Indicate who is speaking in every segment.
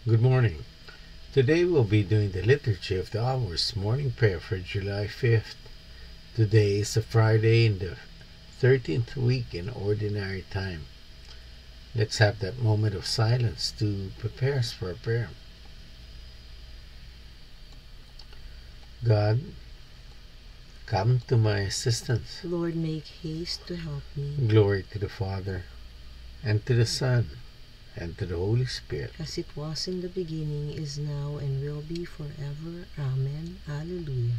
Speaker 1: Good morning. Today we'll be doing the Liturgy of the Hours morning prayer for July 5th. Today is a Friday in the 13th week in Ordinary Time. Let's have that moment of silence to prepare us for a prayer. God, come to my assistance.
Speaker 2: Lord, make haste to help me.
Speaker 1: Glory to the Father, and to the Son, and to the Holy Spirit.
Speaker 2: As it was in the beginning, is now, and will be forever. Amen. Alleluia.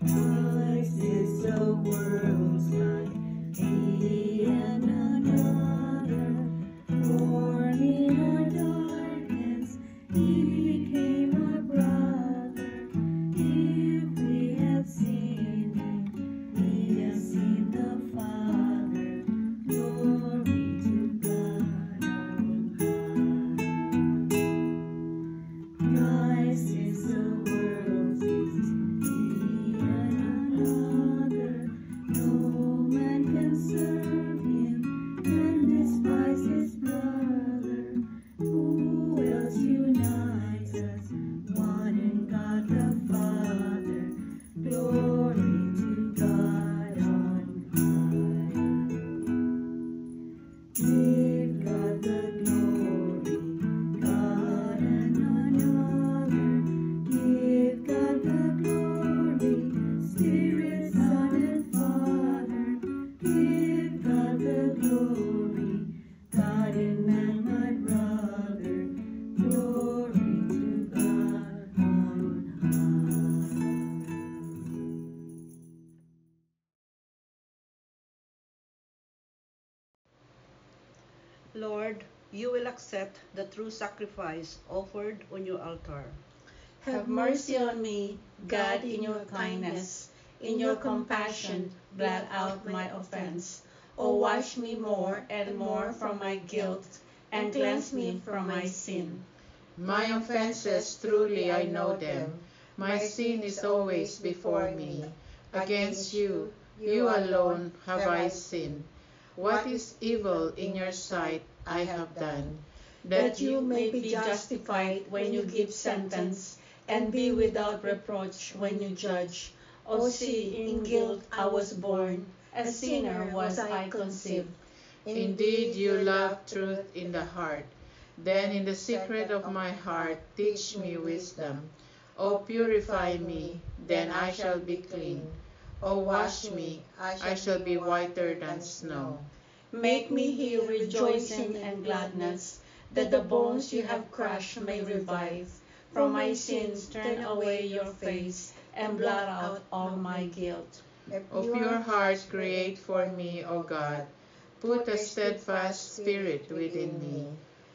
Speaker 3: Christ is the world's light, He and another, born in our darkness, He became our brother. If we have seen Him, we have seen the Father. Glory to God on high. Christ is the world's light. No man can serve Him and despise his brother. Who else unites us? One in God the Father. Glory to God on high. Give God the glory, God and another. Give God the glory, Spirit, Son, and Father. Give God the glory, God in man, my brother. Glory to God on high.
Speaker 4: Lord, you will accept the true sacrifice offered on your altar.
Speaker 3: Have mercy on me, God, in your kindness. In your compassion, blot out my offense. O wash me more and more from my guilt, and cleanse me from my sin.
Speaker 5: My offenses, truly I know them. My sin is always before me. Against you, you alone have I sinned. What is evil in your sight I have done,
Speaker 3: That you may be justified when you give sentence, and be without reproach when you judge. O see, in guilt I was born, a sinner was I conceived.
Speaker 5: Indeed, you love truth in the heart. Then in the secret of my heart, teach me wisdom. O purify me, then I shall be clean. O wash me, I shall be whiter than snow.
Speaker 3: Make me hear rejoicing and gladness, that the bones you have crushed may revive. From my sins turn away your face, and blot out all my guilt.
Speaker 5: O pure heart create for me, O God. Put a steadfast spirit within me.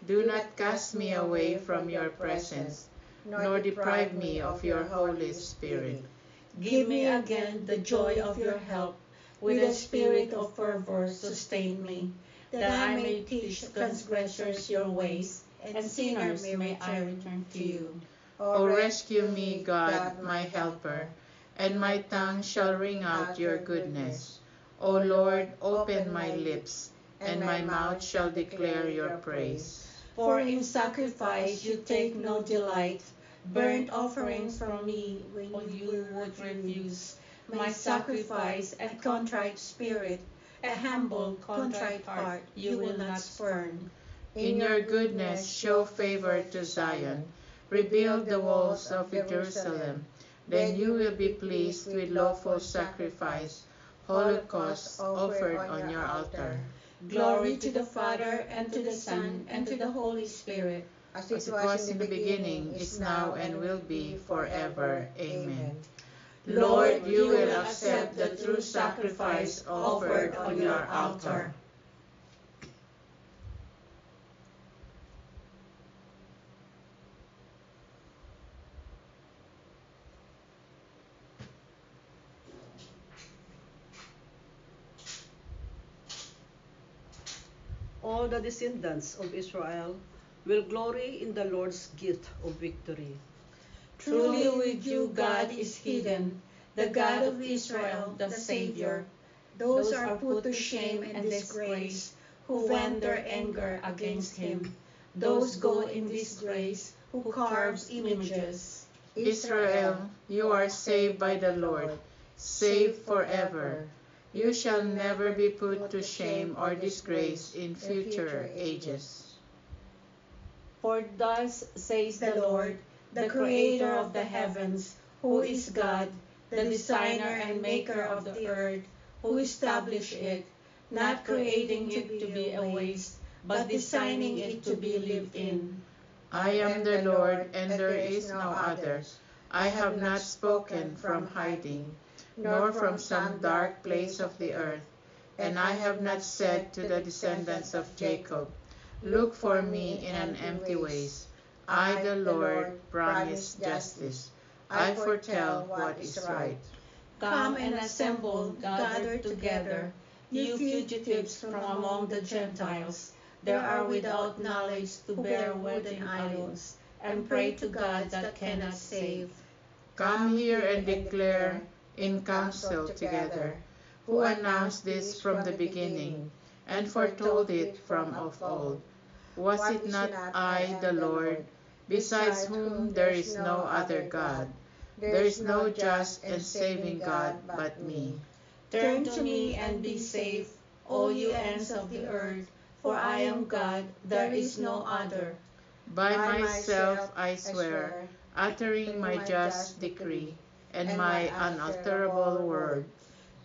Speaker 5: Do not cast me away from your presence, nor deprive me of your Holy Spirit.
Speaker 3: Give me again the joy of your help, with a spirit of fervor sustain me, that I may teach transgressors your ways, and sinners may I return to you.
Speaker 5: O rescue me, God, my helper, and my tongue shall ring out your goodness. O Lord, open my lips, and my mouth shall declare your praise.
Speaker 3: For in sacrifice you take no delight, burnt offerings from me when you would refuse. My sacrifice and contrite spirit, a humble, contrite heart you will not spurn.
Speaker 5: In your goodness show favor to Zion. Rebuild the walls of Jerusalem. Then you will be pleased with lawful sacrifice, holocausts offered on your altar.
Speaker 3: Glory to the Father, and to the Son, and to the Holy Spirit.
Speaker 5: As it was in the beginning, is now, and will be forever. Amen.
Speaker 3: Lord, you will accept the true sacrifice offered on your altar.
Speaker 4: All the descendants of Israel will glory in the Lord's gift of victory.
Speaker 3: Truly with you God is hidden, the God of Israel, the Savior. Those are put to shame and disgrace who vent their anger against him. Those go in disgrace who carves images.
Speaker 5: Israel, you are saved by the Lord, saved forever. You shall never be put to shame or disgrace in future ages.
Speaker 3: For thus says the Lord, the Creator of the heavens, who is God, the designer and maker of the earth, who established it, not creating it to be a waste, but designing it to be lived in.
Speaker 5: I am the Lord, and there is no other. I have not spoken from hiding, nor from some dark place of the earth. And I have not said to the descendants of Jacob, look for me in an empty ways. I, the Lord, promise justice. I foretell what is right.
Speaker 3: Come and assemble, gather together, you fugitives from among the Gentiles. There are without knowledge to bear wooden idols, and pray to God that cannot save.
Speaker 5: Come here and declare in council together, who announced this from the beginning, and foretold it from of old. Was it not I, the Lord, besides whom there is no other God? There is no just and saving God but me.
Speaker 3: Turn to me and be saved, all you ends of the earth, for I am God, there is no other.
Speaker 5: By myself I swear, uttering my just decree, and my unalterable word.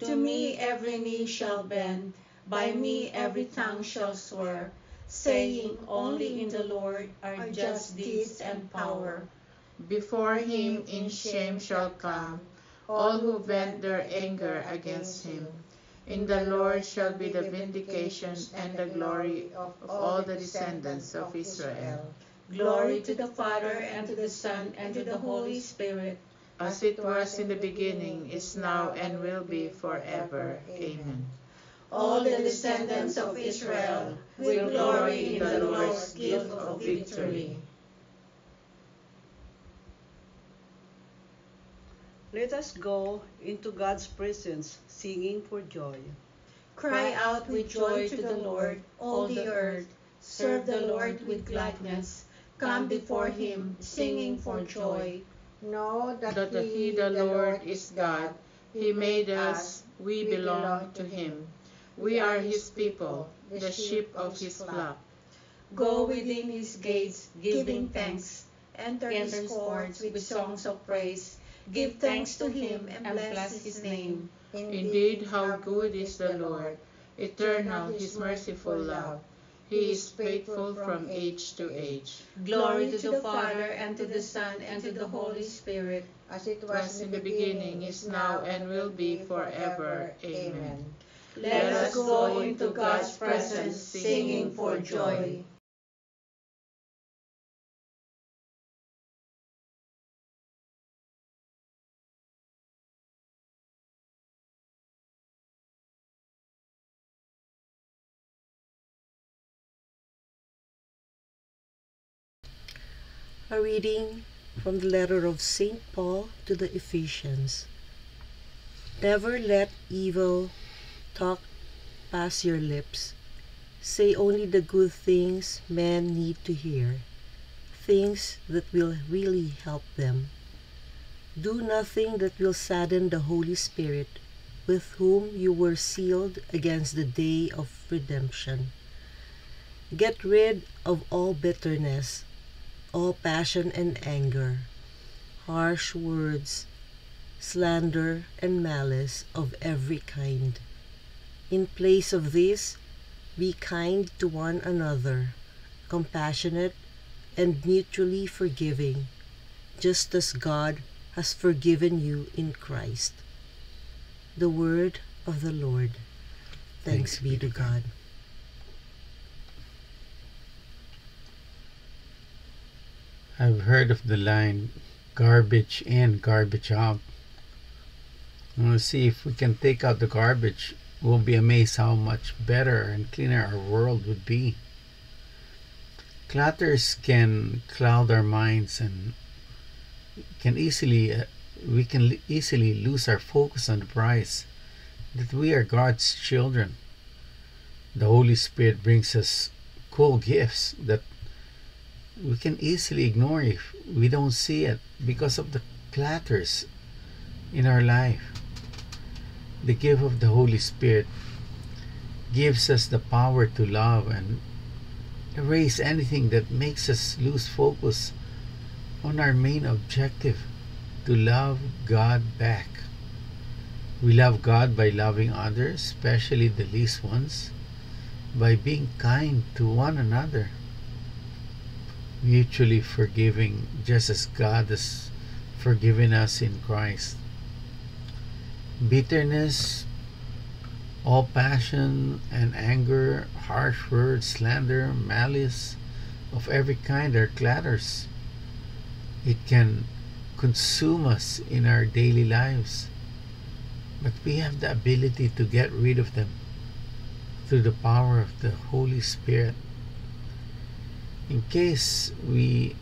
Speaker 3: To me every knee shall bend, by me every tongue shall swear, saying, only in the Lord are just deeds and power.
Speaker 5: Before him in shame shall come all who vent their anger against him. In the Lord shall be the vindication and the glory of all the descendants of Israel.
Speaker 3: Glory to the Father, and to the Son, and to the Holy Spirit.
Speaker 5: As it was in the beginning, is now, and will be forever. Amen.
Speaker 3: All the descendants of Israel will glory in the Lord's gift of victory.
Speaker 4: Let us go into God's presence, singing for joy.
Speaker 3: Cry out with joy to the Lord, all the earth. Serve the Lord with gladness. Come before him, singing for joy.
Speaker 6: Know
Speaker 5: That he, the Lord, is God. He made us, we belong to him. We are his people, the sheep of his flock.
Speaker 3: Go within his gates, giving thanks. Enter his courts with songs of praise. Give thanks to him and bless his name.
Speaker 5: Indeed, how good is the Lord, eternal his merciful love. He is faithful from age to age.
Speaker 3: Glory to the Father, and to the Son, and to the Holy Spirit.
Speaker 6: as it
Speaker 5: Was in the beginning, is now, and will be forever. Amen.
Speaker 3: Let us go into God's presence, singing for joy.
Speaker 2: A reading from the letter of St. Paul to the Ephesians. Never let evil talk pass your lips. Say only the good things men need to hear, things that will really help them. Do nothing that will sadden the Holy Spirit, with whom you were sealed against the day of redemption. Get rid of all bitterness, all passion and anger, harsh words, slander and malice of every kind. In place of this, be kind to one another, compassionate and mutually forgiving, just as God has forgiven you in Christ. The word of the Lord. Thanks be to God.
Speaker 1: I've heard of the line, garbage in, garbage out. I want to see if we can take out the garbage. We'll be amazed how much better and cleaner our world would be. Clutters can cloud our minds and we can easily lose our focus on the prize. that we are God's children. The Holy Spirit brings us cool gifts that we can easily ignore if we don't see it because of the clatters in our life. The gift of the Holy Spirit gives us the power to love and erase anything that makes us lose focus on our main objective, to love God back. We love God by loving others, especially the least ones, by being kind to one another, mutually forgiving just as God has forgiven us in Christ. Bitterness, all passion and anger, harsh words, slander, malice of every kind are clatters. It can consume us in our daily lives, but we have the ability to get rid of them through the power of the Holy Spirit. In case we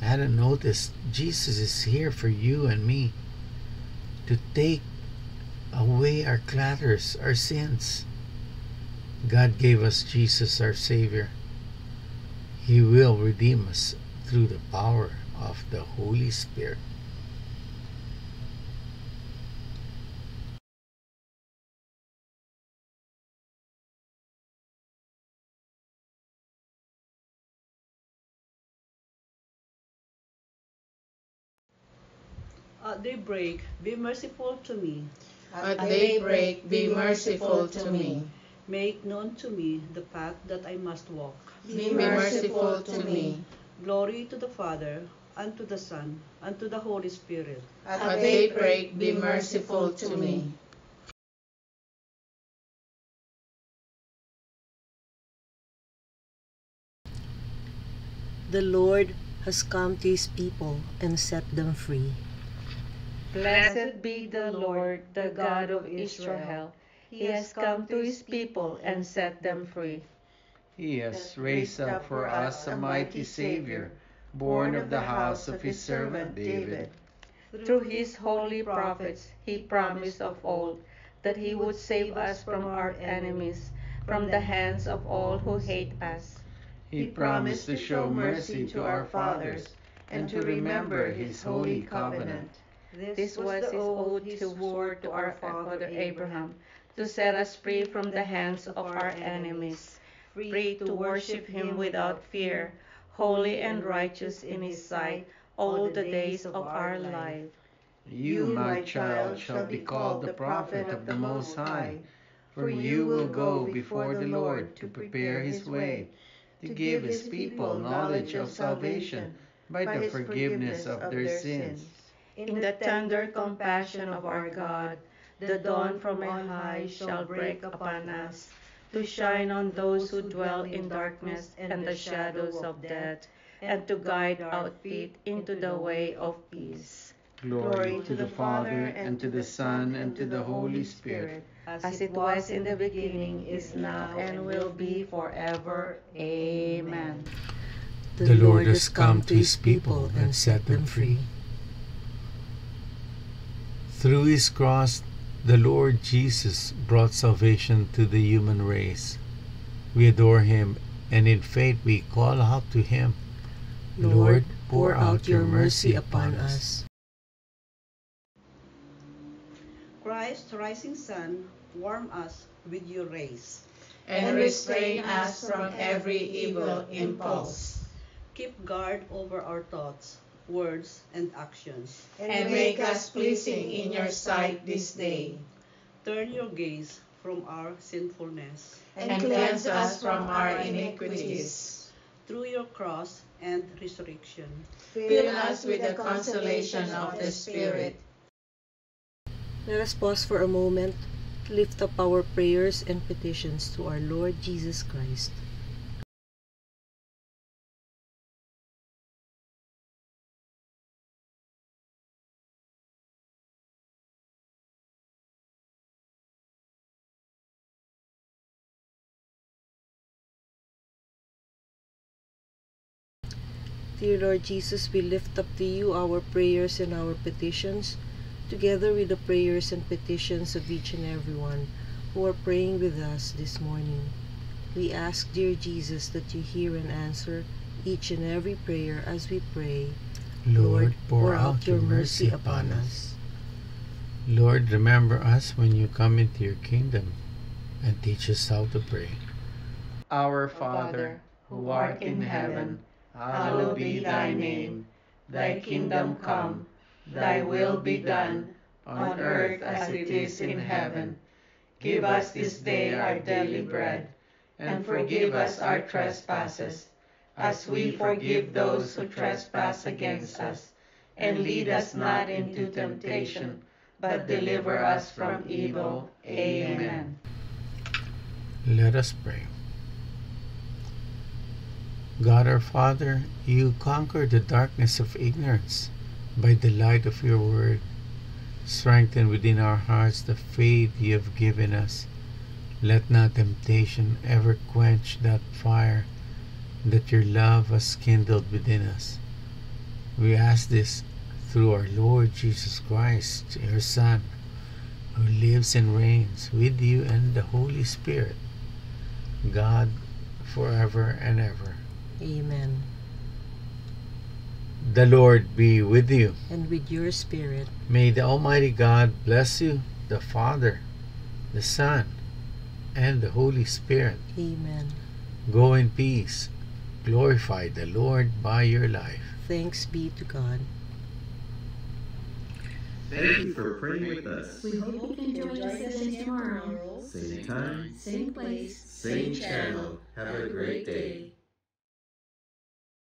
Speaker 1: hadn't noticed, Jesus is here for you and me to take away our clatters, our sins. God gave us Jesus, our Savior. He will redeem us through the power of the Holy Spirit.
Speaker 4: At daybreak, be merciful to me.
Speaker 5: At daybreak, be merciful to me.
Speaker 4: Make known to me the path that I must walk.
Speaker 5: Be merciful to me.
Speaker 4: Glory to the Father, and to the Son, and to the Holy Spirit.
Speaker 5: At daybreak, be merciful to me.
Speaker 2: The Lord has come to his people and set them free.
Speaker 3: Blessed be the Lord, the God of Israel. He has come to his people and set them free.
Speaker 6: He has raised up for us a mighty Savior, born of the house of his servant David.
Speaker 3: Through his holy prophets, he promised of old that he would save us from our enemies, from the hands of all who hate us.
Speaker 6: He promised to show mercy to our fathers and to remember his holy covenant.
Speaker 3: This was the oath he swore to our father Abraham, to set us free from the hands of our enemies, free to worship him without fear, holy and righteous in his sight all the days of our life.
Speaker 6: You, my child, shall be called the prophet of the Most High, for you will go before the Lord to prepare his way, to give his people knowledge of salvation by the forgiveness of their sins.
Speaker 3: In the tender compassion of our God, the dawn from on high shall break upon us, to shine on those who dwell in darkness and the shadows of death, and to guide our feet into the way of peace.
Speaker 6: Glory to the Father, and to the Son, and to the Holy Spirit.
Speaker 3: As it was in the beginning, is now, and will be forever. Amen.
Speaker 1: The Lord has come to his people and set them free. Through his cross, the Lord Jesus brought salvation to the human race. We adore him, and in faith we call out to him, Lord, pour out your mercy upon us.
Speaker 4: Christ, rising sun, warm us with your rays.
Speaker 5: And restrain us from every evil impulse.
Speaker 4: Keep guard over our thoughts, words, and actions.
Speaker 5: And make us pleasing in your sight this day.
Speaker 4: Turn your gaze from our sinfulness.
Speaker 5: And cleanse us from our iniquities.
Speaker 4: Through your cross and resurrection.
Speaker 5: Fill us with the consolation of the Spirit.
Speaker 2: Let us pause for a moment to lift up our prayers and petitions to our Lord Jesus Christ. Dear Lord Jesus, we lift up to you our prayers and our petitions together with the prayers and petitions of each and everyone who are praying with us this morning. We ask, dear Jesus, that you hear and answer each and every prayer as we pray.
Speaker 1: Lord, pour out your mercy upon us. Lord, remember us when you come into your kingdom and teach us how to pray.
Speaker 6: Our Father, who art in heaven, hallowed be thy name. Thy kingdom come, thy will be done, on earth as it is in heaven. Give us this day our daily bread, and forgive us our trespasses, as we forgive those who trespass against us. And lead us not into temptation, but deliver us from evil. Amen.
Speaker 1: Let us pray. God our Father, you conquer the darkness of ignorance by the light of your word. Strengthen within our hearts the faith you have given us. Let not temptation ever quench that fire that your love has kindled within us. We ask this through our Lord Jesus Christ, your Son, who lives and reigns with you and the Holy Spirit, God, forever and ever.
Speaker 2: Amen.
Speaker 1: The Lord be with you.
Speaker 2: And with your spirit.
Speaker 1: May the Almighty God bless you, the Father, the Son, and the Holy Spirit.
Speaker 2: Amen.
Speaker 1: Go in peace. Glorify the Lord by your life.
Speaker 2: Thanks be to God.
Speaker 7: Thank you for praying with us.
Speaker 3: We hope you can join us again tomorrow.
Speaker 7: Same time,
Speaker 3: Same place.
Speaker 7: same channel. Have a great day.